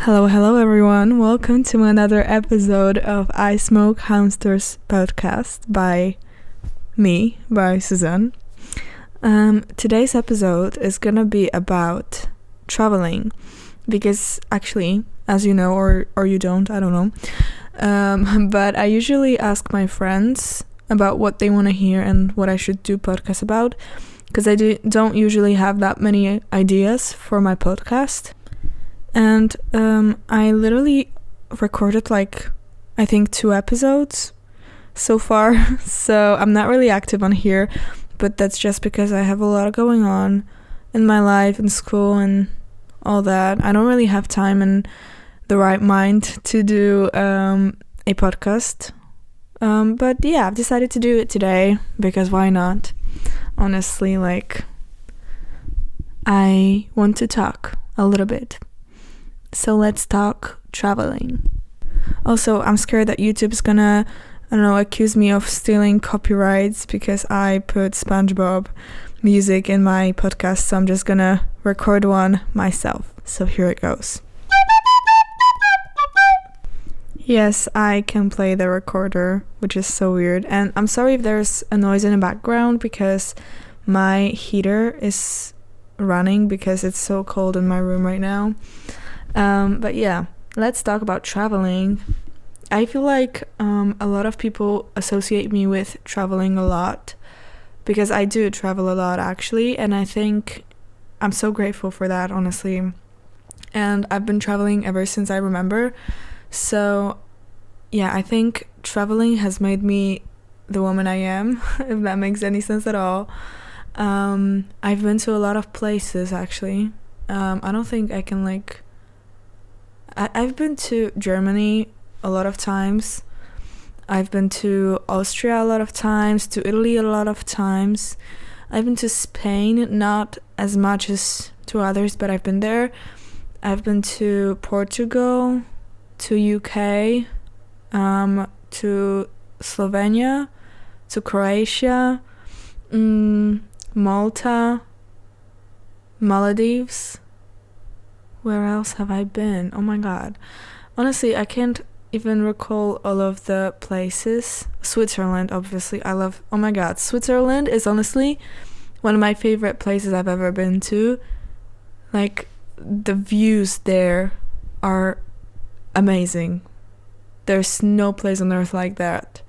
Hello everyone. Welcome to another episode of I Smoke Hamsters podcast by Suzanne. Today's episode is gonna be about traveling because actually, as you know or you don't, I don't know. But I usually ask my friends about what they want to hear and what I should do podcast about because I don't usually have that many ideas for my podcast. And I literally recorded I think 2 episodes so far, so I'm not really active on here, but that's just because I have a lot going on in my life and school and all that. I don't really have time and the right mind to do a podcast, but yeah, I've decided to do it today because why not? Honestly, I want to talk a little bit. So let's talk traveling. Also, I'm scared that YouTube's gonna, accuse me of stealing copyrights because I put SpongeBob music in my podcast, so I'm just gonna record one myself. So here it goes. Yes, I can play the recorder, which is so weird. And I'm sorry if there's a noise in the background because my heater is running because it's so cold in my room right now. But yeah, let's talk about traveling. I feel like a lot of people associate me with traveling a lot because I do travel a lot actually, and I think I'm so grateful for that, honestly. And I've been traveling ever since I remember. So yeah, I think traveling has made me the woman I am, if that makes any sense at all. I've been to a lot of places actually. I don't think I can I've been to Germany a lot of times. I've been to Austria a lot of times, to Italy a lot of times. I've been to Spain, not as much as to others, but I've been there. I've been to Portugal, to UK, to Slovenia, to Croatia, Malta, Maldives. Where else have I been? Oh my god. Honestly, I can't even recall all of the places. Switzerland, obviously. Oh my god. Switzerland is honestly one of my favorite places I've ever been to. The views there are amazing. There's no place on earth like that.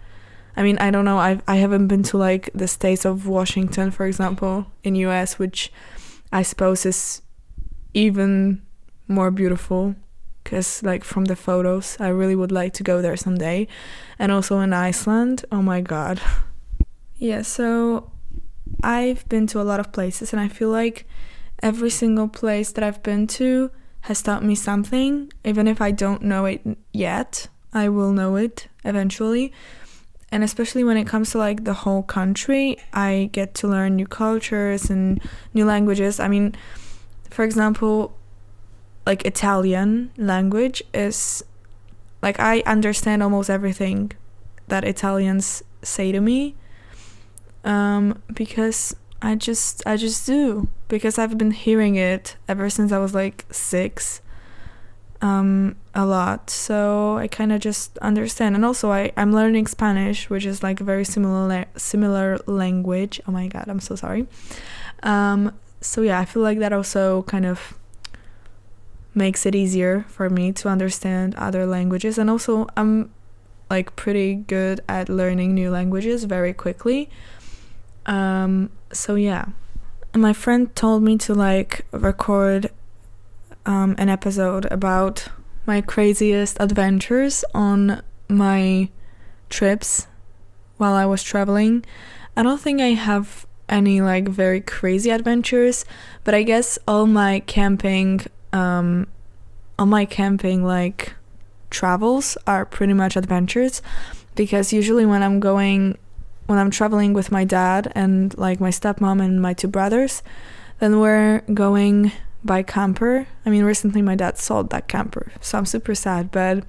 I mean, I don't know. I haven't been to the states of Washington, for example, in US, which I suppose is even more beautiful because from the photos I really would like to go there someday. And also in Iceland, oh my god. Yeah, so I've been to a lot of places and I feel like every single place that I've been to has taught me something. Even if I don't know it yet, I will know it eventually. And especially when it comes to the whole country, I get to learn new cultures and new languages. I mean, for example, Italian language is I understand almost everything that Italians say to me, because I just do, because I've been hearing it ever since I was 6, a lot, so I kind of just understand. And also I'm learning Spanish, which is a very similar language. Oh my god, I'm so sorry. So yeah, I feel like that also kind of makes it easier for me to understand other languages. And also I'm pretty good at learning new languages very quickly. So yeah. And my friend told me to record an episode about my craziest adventures on my trips while I was traveling. I don't think I have any very crazy adventures, but I guess all my camping travels are pretty much adventures, because usually when I'm traveling with my dad and my stepmom and my 2 brothers, then we're going by camper. I mean, recently my dad sold that camper, so I'm super sad, but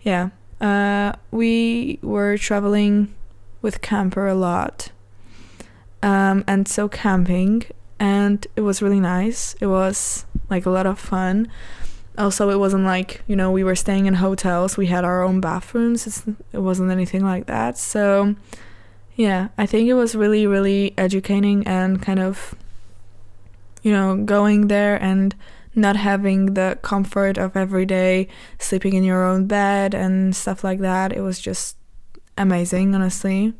yeah, we were traveling with camper a lot, and so camping, and it was really nice. It was a lot of fun. Also, it wasn't like, we were staying in hotels, we had our own bathrooms. It wasn't anything like that. So yeah, I think it was really, really educating, and kind of, going there and not having the comfort of every day sleeping in your own bed and stuff like that. It was just amazing, honestly.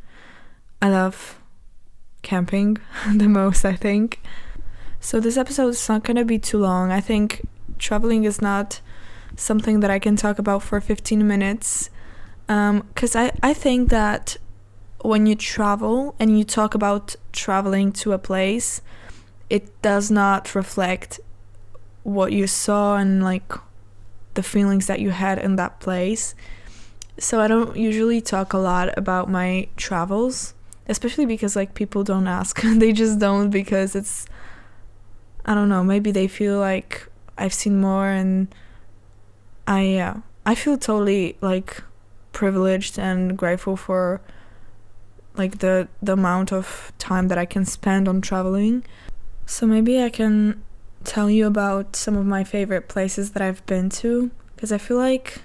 I love camping the most, I think. So this episode is not gonna be too long. I think traveling is not something that I can talk about for 15 minutes, because I think that when you travel and you talk about traveling to a place, it does not reflect what you saw and like the feelings that you had in that place. So I don't usually talk a lot about my travels, especially because like people don't ask. They just don't, because it's, I don't know, maybe they feel like I've seen more, and I feel totally like privileged and grateful for like the amount of time that I can spend on traveling. So maybe I can tell you about some of my favorite places that I've been to, because I feel like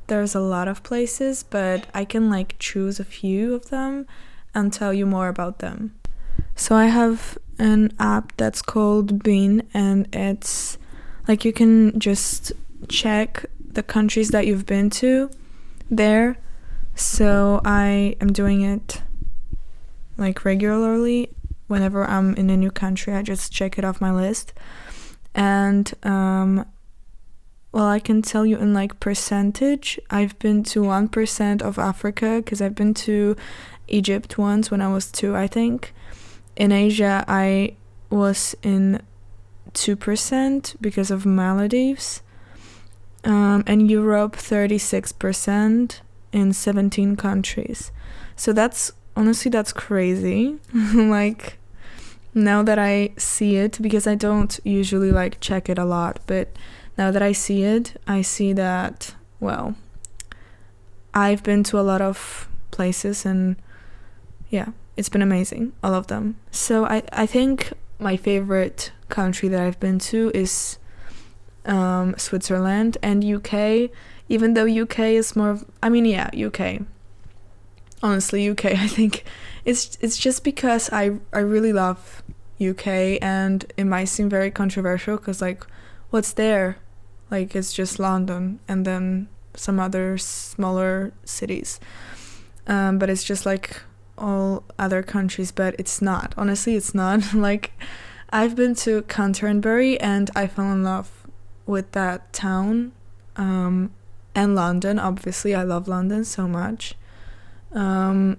there's a lot of places, but I can like choose a few of them and tell you more about them. So I have an app that's called Bean, and it's like you can just check the countries that you've been to there. So I am doing it like regularly. Whenever I'm in a new country, I just check it off my list. And well, I can tell you in like percentage, I've been to 1% of Africa, because I've been to Egypt once when I was 2, I think. In Asia, I was in 2% because of Maldives. And Europe, 36% in 17 countries. So that's crazy. Like, now that I see it, because I don't usually like check it a lot, but now that I see it, I see that, well, I've been to a lot of places, and yeah, it's been amazing, all of them. So I think my favorite country that I've been to is Switzerland and UK, even though UK is more of, UK. Honestly, UK, I think it's just because I really love UK, and it might seem very controversial because like, what's there? Like, it's just London and then some other smaller cities, but it's just like all other countries, but it's not. Honestly, it's not. Like, I've been to Canterbury and I fell in love with that town, and London. Obviously, I love London so much. And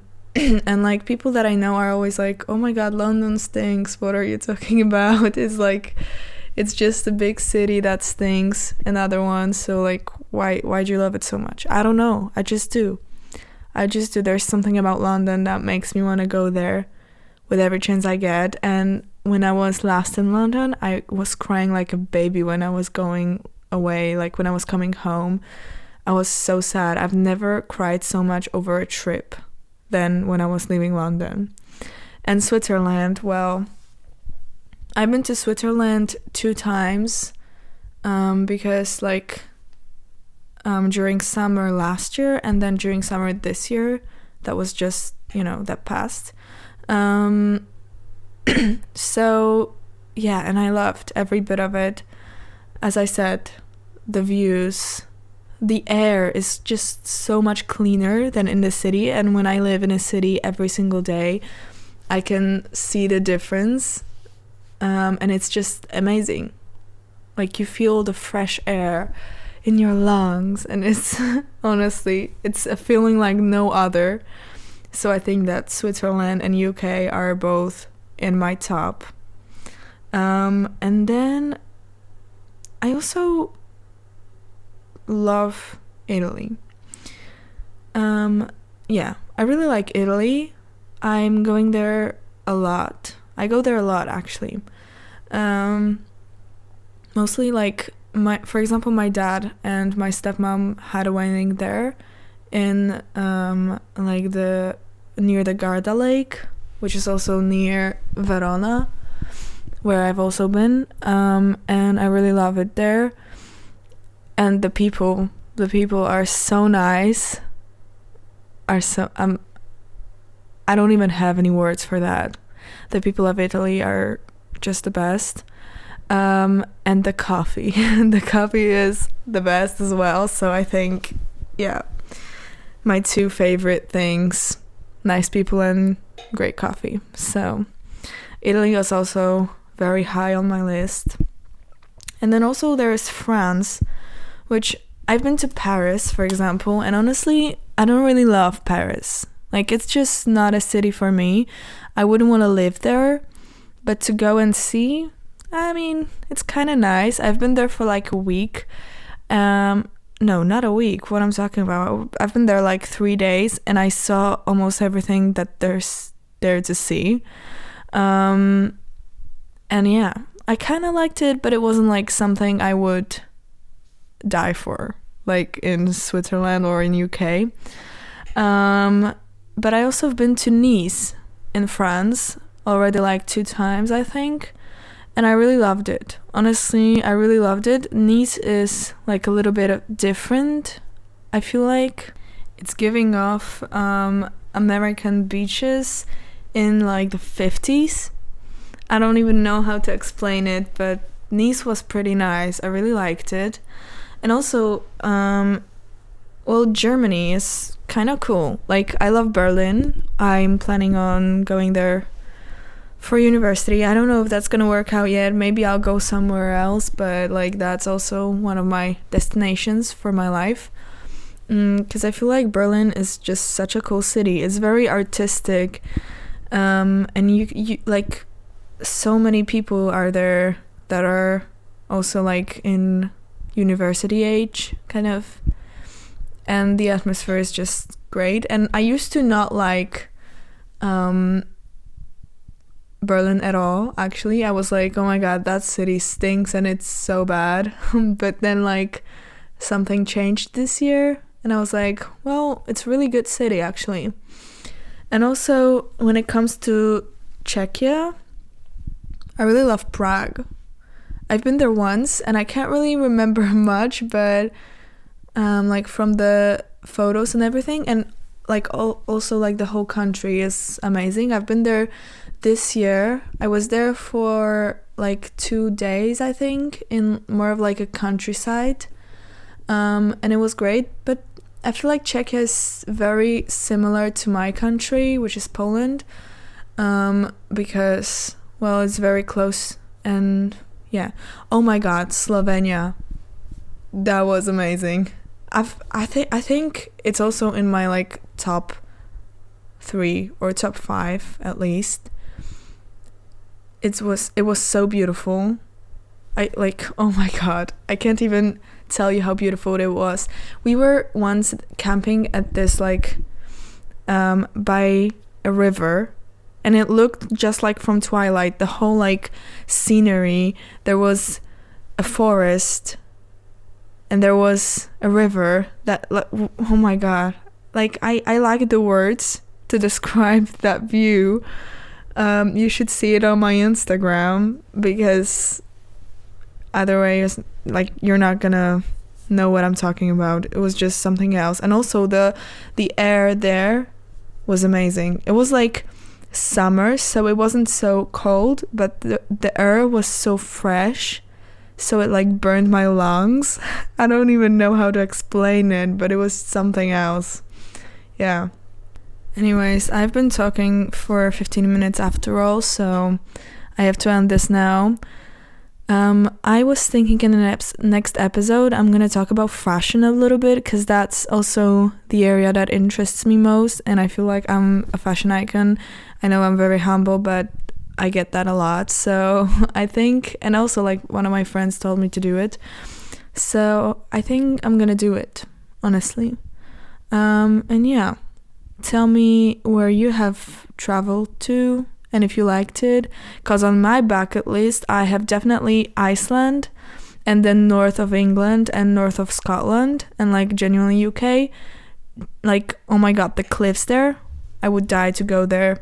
like, people that I know are always like, oh my god, London stinks, what are you talking about? It's like, it's just a big city that stinks, another one, so like, why'd you love it so much? I don't know, I just do. There's something about London that makes me want to go there with every chance I get. And when I was last in London, I was crying like a baby when I was going away, like when I was coming home. I was so sad. I've never cried so much over a trip than when I was leaving London. And Switzerland, well, I've been to Switzerland 2 times, because like during summer last year and then during summer this year, that was just, that passed. So yeah, and I loved every bit of it. As I said, the views, the air is just so much cleaner than in the city, and when I live in a city every single day, I can see the difference, and it's just amazing. Like, you feel the fresh air in your lungs, and it's honestly, it's a feeling like no other. So I think that Switzerland and UK are both in my top. And then I also love Italy. Yeah, I really like Italy. I'm going there a lot. I go there a lot, actually. Mostly like, for example, my dad and my stepmom had a wedding there in like near the Garda Lake, which is also near Verona, where I've also been, and I really love it there. And the people are so nice. I don't even have any words for that. The people of Italy are just the best. And the coffee. The coffee is the best as well. So I think, yeah, my two favorite things, nice people and great coffee. So Italy is also very high on my list. And then also there's France, which I've been to Paris, for example, and honestly, I don't really love Paris. Like, it's just not a city for me. I wouldn't want to live there, but to go and see, I mean, it's kind of nice. I've been there for like a week. No, not a week. What I'm talking about. I've been there like 3 days and I saw almost everything that there's there to see. And yeah, I kind of liked it, but it wasn't like something I would die for, like in Switzerland or in UK. But I also have been to Nice in France already like 2 times, I think. And I really loved it. Honestly, I really loved it. Nice is like a little bit different, I feel like. It's giving off American beaches in like the 50s. I don't even know how to explain it, but Nice was pretty nice. I really liked it. And also, well, Germany is kind of cool. Like, I love Berlin. I'm planning on going there for university. I don't know if that's gonna work out yet. Maybe I'll go somewhere else, but like that's also one of my destinations for my life, because I feel like Berlin is just such a cool city. It's very artistic, and you like so many people are there that are also like in university age kind of, and the atmosphere is just great. And I used to not like Berlin at all, actually. I was like, oh my god, that city stinks and it's so bad. But then like something changed this year and I was like, well, it's a really good city actually. And also when it comes to Czechia, I really love Prague. I've been there once and I can't really remember much, but like from the photos and everything, and like also like the whole country is amazing. I've been there this year. I was there for like 2 days, I think, in more of like a countryside, and it was great. But I feel like Czechia is very similar to my country, which is Poland, because, well, it's very close. And yeah, oh my god, Slovenia, that was amazing. I think it's also in my like top 3 or top 5 at least. It was so beautiful. I like, oh my god, I can't even tell you how beautiful it was. We were once camping at this like by a river, and it looked just like from Twilight. The whole like scenery, there was a forest and there was a river that, like, oh my god, like I like the words to describe that view. You should see it on my Instagram, because otherwise, like, you're not gonna know what I'm talking about. It was just something else. And also the air there was amazing. It was like summer, so it wasn't so cold, but the air was so fresh, so it like burned my lungs. I don't even know how to explain it, but it was something else. Yeah. Anyways, I've been talking for 15 minutes after all, so I have to end this now. I was thinking in the next episode I'm gonna talk about fashion a little bit, because that's also the area that interests me most, and I feel like I'm a fashion icon. I know I'm very humble, but I get that a lot, so I think, and also like one of my friends told me to do it, so I think I'm gonna do it, honestly. And yeah, tell me where you have traveled to and if you liked it, because on my bucket list I have definitely Iceland, and then north of England and north of Scotland, and like genuinely UK. Like, oh my god, the cliffs there, I would die to go there.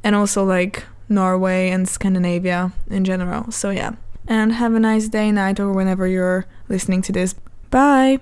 And also like Norway and Scandinavia in general. So yeah, and have a nice day, night, or whenever you're listening to this. Bye!